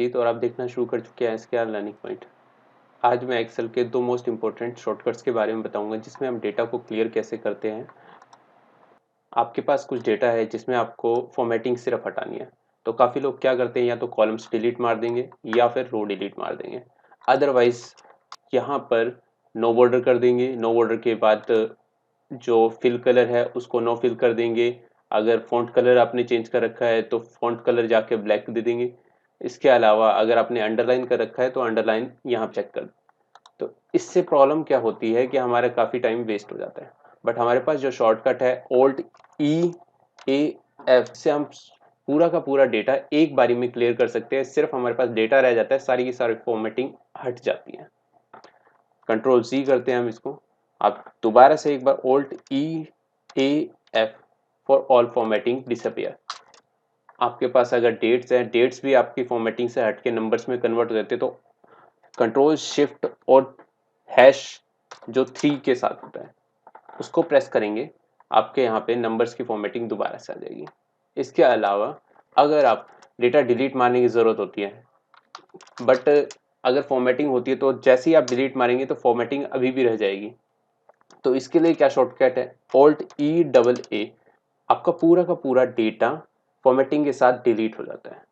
रंजीत और आप देखना शुरू कर चुके हैं SKR लर्निंग पॉइंट। आज मैं एक्सेल के 2 मोस्ट इंपॉर्टेंट शॉर्टकट्स के बारे में बताऊंगा जिसमें हम डेटा को क्लियर कैसे करते हैं। आपके पास कुछ डेटा है जिसमें आपको फॉर्मेटिंग सिर्फ हटानी है, तो काफ़ी लोग क्या करते हैं या तो कॉलम्स डिलीट मार देंगे या फिर रो डिलीट मार देंगे। अदरवाइज यहाँ पर नो बॉर्डर कर देंगे, नो बॉर्डर के बाद जो फिल कलर है उसको नो फिल कर देंगे। अगर फ़ॉन्ट कलर आपने चेंज कर रखा है तो फ़ॉन्ट कलर जाके ब्लैक दे देंगे। इसके अलावा अगर आपने अंडरलाइन कर रखा है तो अंडरलाइन यहाँ चेक कर। तो इससे प्रॉब्लम क्या होती है कि हमारा काफ़ी टाइम वेस्ट हो जाता है। बट हमारे पास जो शॉर्टकट है Alt+E+A+F से हम पूरा का पूरा डेटा एक बारी में क्लियर कर सकते हैं। सिर्फ हमारे पास डेटा रह जाता है, सारी की सारी फॉर्मेटिंग हट जाती है। Ctrl+C करते हैं हम इसको। आप दोबारा से एक बार Alt+E+A+F for all formatting disappear. आपके पास अगर डेट्स हैं, डेट्स भी आपकी फॉर्मेटिंग से हट के नंबर्स में कन्वर्ट हो जाते हैं, तो Ctrl+Shift और हैश जो 3 के साथ होता है उसको प्रेस करेंगे, आपके यहाँ पे नंबर्स की फॉर्मेटिंग दोबारा से आ जाएगी। इसके अलावा अगर आप डेटा डिलीट मारने की ज़रूरत होती है बट अगर फॉर्मेटिंग होती है तो जैसे ही आप डिलीट मारेंगे तो फॉर्मेटिंग अभी भी रह जाएगी। तो इसके लिए क्या शॉर्टकट है, Alt+E+A। आपका पूरा का पूरा डेटा फॉर्मेटिंग के साथ डिलीट हो जाता है।